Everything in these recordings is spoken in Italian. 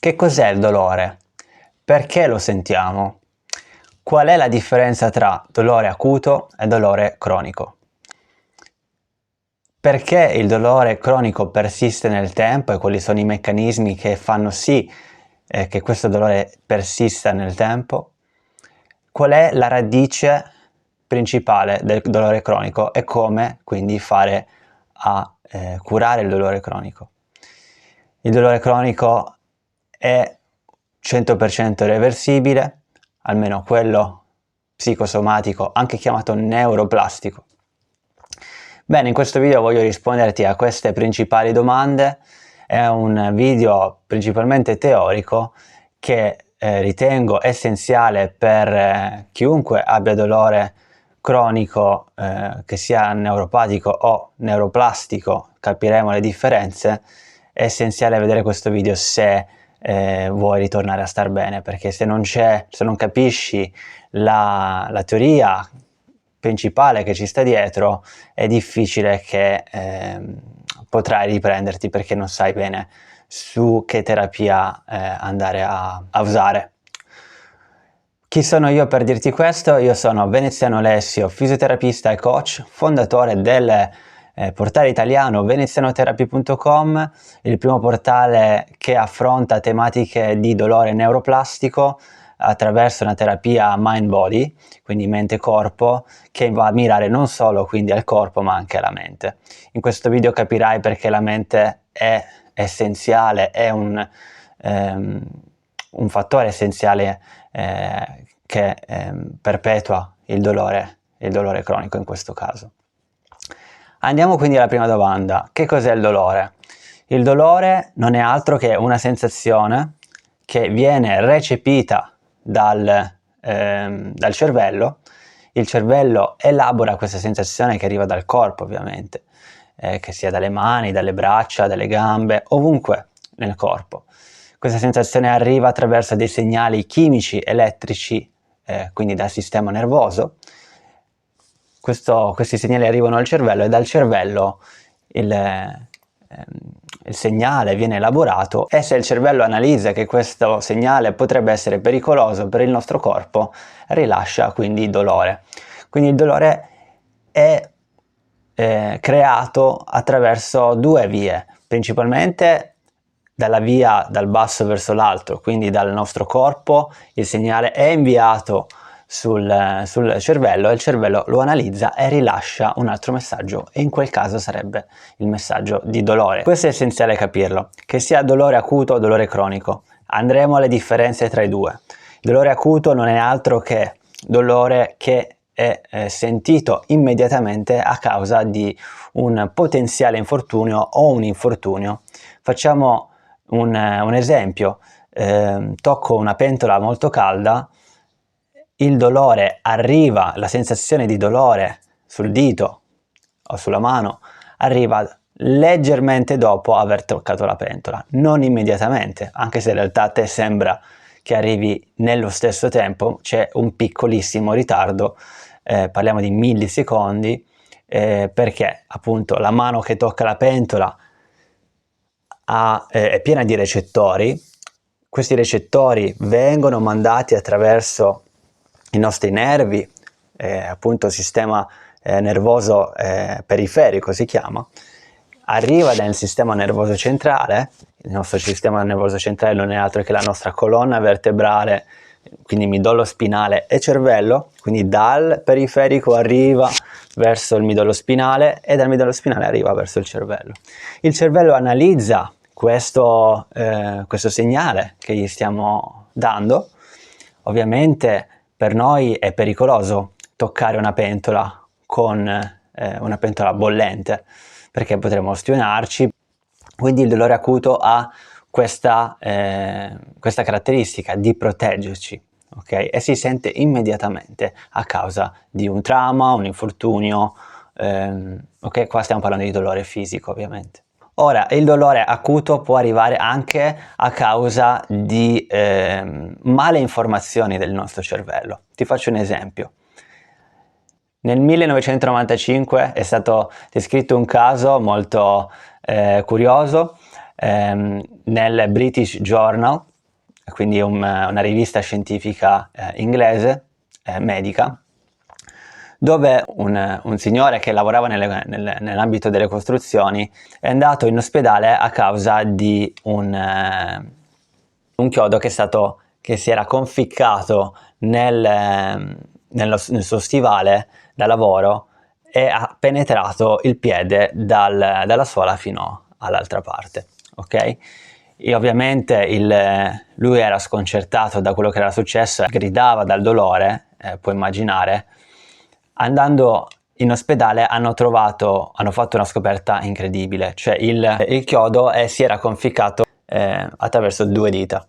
Che cos'è il dolore? Perché lo sentiamo? Qual è la differenza tra dolore acuto e dolore cronico? Perché il dolore cronico persiste nel tempo e quali sono i meccanismi che fanno sì che questo dolore persista nel tempo? Qual è la radice principale del dolore cronico e come quindi fare a curare il dolore cronico? Il dolore cronico è 100% reversibile, almeno quello psicosomatico, anche chiamato neuroplastico. Bene, in questo video voglio risponderti a queste principali domande. È un video principalmente teorico che ritengo essenziale per chiunque abbia dolore cronico, che sia neuropatico o neuroplastico. Capiremo le differenze. È essenziale vedere questo video se vuoi ritornare a star bene, perché se non capisci la teoria principale che ci sta dietro, è difficile che potrai riprenderti, perché non sai bene su che terapia andare a usare. Chi sono io per dirti questo? Io sono Veneziano Alessio, fisioterapista e coach, fondatore del portale italiano venezianotherapy.com, il primo portale che affronta tematiche di dolore neuroplastico attraverso una terapia mind-body, quindi mente-corpo, che va a mirare non solo quindi al corpo ma anche alla mente. In questo video capirai perché la mente è essenziale, è un fattore essenziale che perpetua il dolore cronico in questo caso. Andiamo quindi alla prima domanda: che cos'è il dolore? Il dolore non è altro che una sensazione che viene recepita dal cervello. Il cervello elabora questa sensazione che arriva dal corpo, ovviamente, che sia dalle mani, dalle braccia, dalle gambe, ovunque nel corpo. Questa sensazione arriva attraverso dei segnali chimici, elettrici, quindi dal sistema nervoso. Questi segnali arrivano al cervello e dal cervello il segnale viene elaborato, e se il cervello analizza che questo segnale potrebbe essere pericoloso per il nostro corpo, rilascia quindi dolore. Quindi il dolore è creato attraverso due vie, principalmente dalla via dal basso verso l'alto, quindi dal nostro corpo il segnale è inviato sul cervello, e il cervello lo analizza e rilascia un altro messaggio, e in quel caso sarebbe il messaggio di dolore. Questo è essenziale capirlo, che sia dolore acuto o dolore cronico. Andremo alle differenze tra i due. Il dolore acuto non è altro che dolore che è sentito immediatamente a causa di un potenziale infortunio o un infortunio. Facciamo un esempio: tocco una pentola molto calda, il dolore arriva, la sensazione di dolore sul dito o sulla mano arriva leggermente dopo aver toccato la pentola, non immediatamente, anche se in realtà a te sembra che arrivi nello stesso tempo. C'è un piccolissimo ritardo, parliamo di millisecondi, perché appunto la mano che tocca la pentola è piena di recettori. Questi recettori vengono mandati attraverso i nostri nervi, appunto il sistema nervoso periferico si chiama, arriva nel sistema nervoso centrale. Il nostro sistema nervoso centrale non è altro che la nostra colonna vertebrale, quindi midollo spinale e cervello, quindi dal periferico arriva verso il midollo spinale e dal midollo spinale arriva verso il cervello. Il cervello analizza questo segnale che gli stiamo dando. Ovviamente per noi è pericoloso toccare una pentola con una pentola bollente, perché potremo ostinarci. Quindi il dolore acuto ha questa caratteristica di proteggerci, ok? E si sente immediatamente a causa di un trauma, un infortunio, ok? Qua stiamo parlando di dolore fisico, ovviamente. Ora, il dolore acuto può arrivare anche a causa di male informazioni del nostro cervello. Ti faccio un esempio. Nel 1995 è stato descritto un caso molto curioso nel British Journal, quindi una rivista scientifica inglese, medica, dove un signore che lavorava nell'ambito delle costruzioni è andato in ospedale a causa di un chiodo che si era conficcato nel suo stivale da lavoro e ha penetrato il piede dalla suola fino all'altra parte, ok? E ovviamente lui era sconcertato da quello che era successo, gridava dal dolore, puoi immaginare. Andando in ospedale hanno fatto una scoperta incredibile, cioè il chiodo si era conficcato attraverso 2 dita,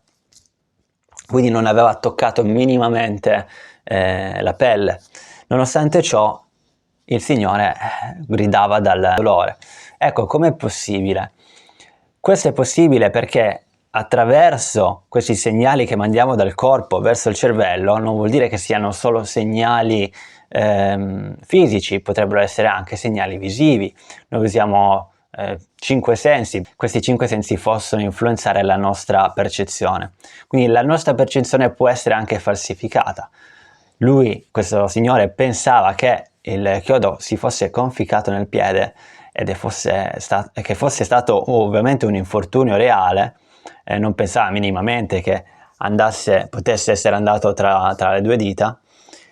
quindi non aveva toccato minimamente la pelle. Nonostante ciò il signore gridava dal dolore. Ecco, com'è possibile? Questo è possibile perché attraverso questi segnali che mandiamo dal corpo verso il cervello, non vuol dire che siano solo segnali fisici, potrebbero essere anche segnali visivi. Noi usiamo 5 sensi, questi 5 sensi possono influenzare la nostra percezione, quindi la nostra percezione può essere anche falsificata. Questo signore, pensava che il chiodo si fosse conficcato nel piede che fosse stato ovviamente un infortunio reale, non pensava minimamente che potesse essere andato tra le 2 dita.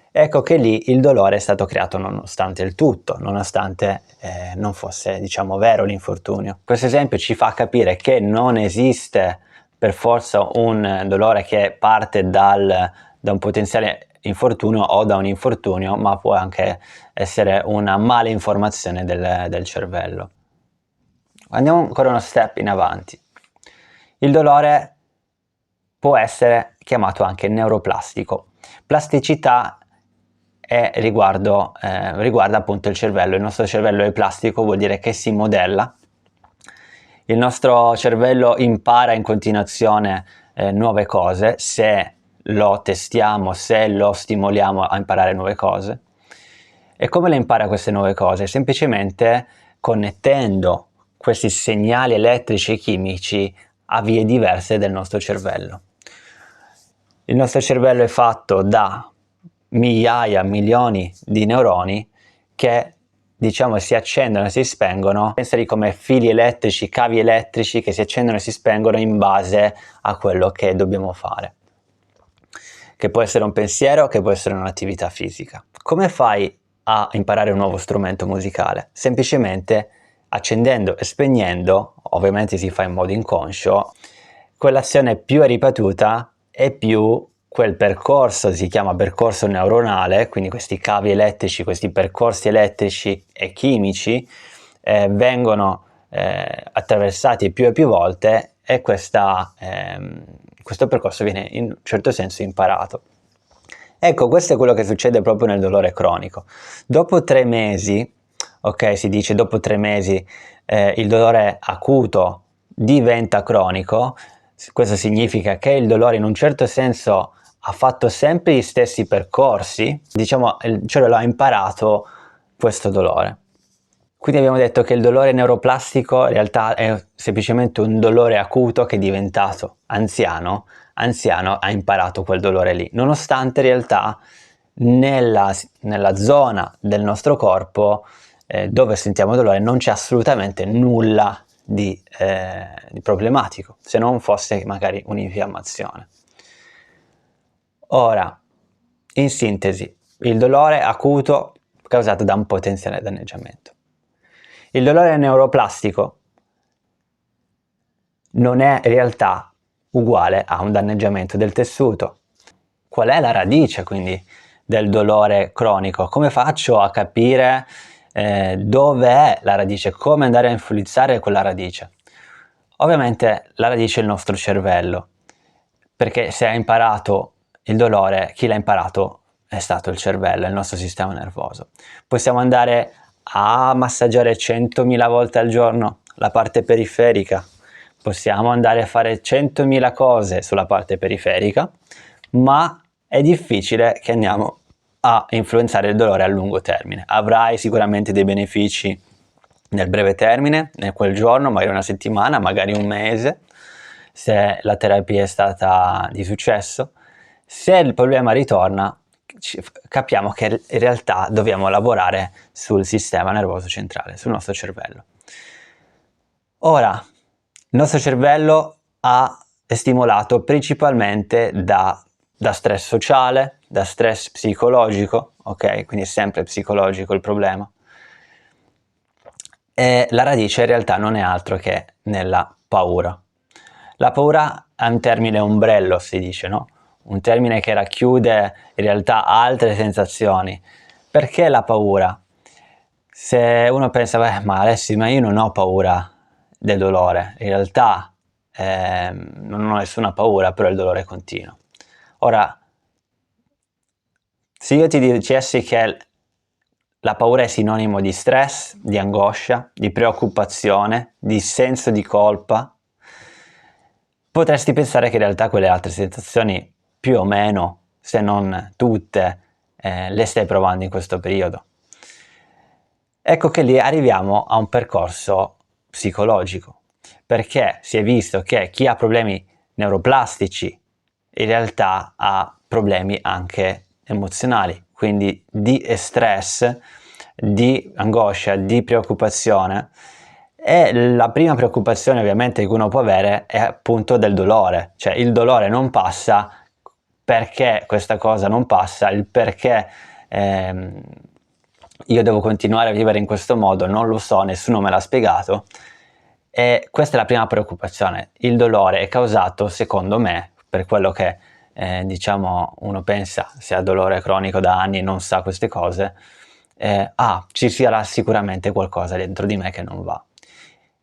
Ecco che lì il dolore è stato creato nonostante il tutto, nonostante non fosse, diciamo, vero l'infortunio. Questo esempio ci fa capire che non esiste per forza un dolore che parte da un potenziale infortunio o da un infortunio, ma può anche essere una mala informazione del cervello. Andiamo ancora uno step in avanti. Il dolore può essere chiamato anche neuroplastico. Plasticità riguarda appunto il cervello. Il nostro cervello è plastico, vuol dire che si modella. Il nostro cervello impara in continuazione nuove cose se lo testiamo, se lo stimoliamo a imparare nuove cose. E come le impara queste nuove cose? Semplicemente connettendo questi segnali elettrici e chimici a vie diverse del nostro cervello. Il nostro cervello è fatto da migliaia, milioni di neuroni che, diciamo, si accendono e si spengono. Pensali come fili elettrici, cavi elettrici che si accendono e si spengono in base a quello che dobbiamo fare, che può essere un pensiero, che può essere un'attività fisica. Come fai a imparare un nuovo strumento musicale? Semplicemente accendendo e spegnendo, ovviamente si fa in modo inconscio, quell'azione più è ripetuta e più quel percorso, si chiama percorso neuronale, quindi questi cavi elettrici, questi percorsi elettrici e chimici vengono attraversati più e più volte e questo percorso viene in un certo senso imparato. Ecco, questo è quello che succede proprio nel dolore cronico. Dopo 3 mesi, ok, si dice dopo 3 mesi il dolore acuto diventa cronico. Questo significa che il dolore in un certo senso ha fatto sempre gli stessi percorsi, diciamo il cervello ha imparato questo dolore. Quindi abbiamo detto che il dolore neuroplastico in realtà è semplicemente un dolore acuto che è diventato anziano ha imparato quel dolore lì, nonostante in realtà nella zona del nostro corpo dove sentiamo dolore non c'è assolutamente nulla di problematico, se non fosse magari un'infiammazione. Ora, in sintesi, il dolore acuto causato da un potenziale danneggiamento. Il dolore neuroplastico non è in realtà uguale a un danneggiamento del tessuto. Qual è la radice quindi del dolore cronico? Come faccio a capire dove è la radice? Come andare a influenzare quella radice? Ovviamente la radice è il nostro cervello, perché se ha imparato il dolore, chi l'ha imparato è stato il cervello, il nostro sistema nervoso. Possiamo andare a massaggiare 100.000 volte al giorno la parte periferica, possiamo andare a fare 100.000 cose sulla parte periferica, ma è difficile che andiamo a influenzare il dolore a lungo termine. Avrai sicuramente dei benefici nel breve termine, nel quel giorno, magari una settimana, magari un mese, se la terapia è stata di successo. Se il problema ritorna, capiamo che in realtà dobbiamo lavorare sul sistema nervoso centrale, sul nostro cervello. Ora, il nostro cervello è stimolato principalmente da stress sociale, da stress psicologico, ok? Quindi è sempre psicologico il problema. E la radice in realtà non è altro che nella paura. La paura è un termine ombrello, si dice, no? Un termine che racchiude in realtà altre sensazioni. Perché la paura? Se uno pensa, beh, ma Alessio, ma io non ho paura del dolore, in realtà non ho nessuna paura, però il dolore continua. Ora, se io ti dicessi che la paura è sinonimo di stress, di angoscia, di preoccupazione, di senso di colpa, potresti pensare che in realtà quelle altre sensazioni, più o meno, se non tutte, le stai provando in questo periodo. Ecco che lì arriviamo a un percorso psicologico, perché si è visto che chi ha problemi neuroplastici in realtà ha problemi anche emozionali, quindi di stress, di angoscia, di preoccupazione. E la prima preoccupazione ovviamente che uno può avere è appunto del dolore, cioè il dolore non passa, perché questa cosa non passa, il perché io devo continuare a vivere in questo modo, non lo so, nessuno me l'ha spiegato. E questa è la prima preoccupazione. Il dolore è causato, secondo me, per quello che diciamo uno pensa, se ha dolore cronico da anni e non sa queste cose, ci sarà sicuramente qualcosa dentro di me che non va.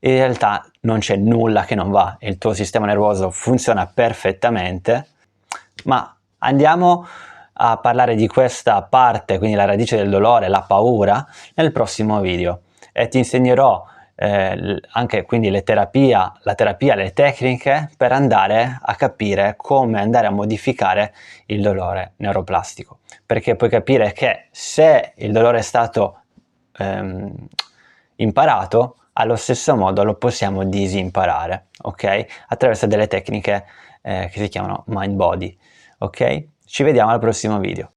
In realtà non c'è nulla che non va, il tuo sistema nervoso funziona perfettamente, ma andiamo a parlare di questa parte, quindi la radice del dolore, la paura, nel prossimo video, e ti insegnerò anche quindi la terapia, le tecniche per andare a capire come andare a modificare il dolore neuroplastico, perché puoi capire che se il dolore è stato imparato, allo stesso modo lo possiamo disimparare, ok? Attraverso delle tecniche che si chiamano mind body, ok? Ci vediamo al prossimo video.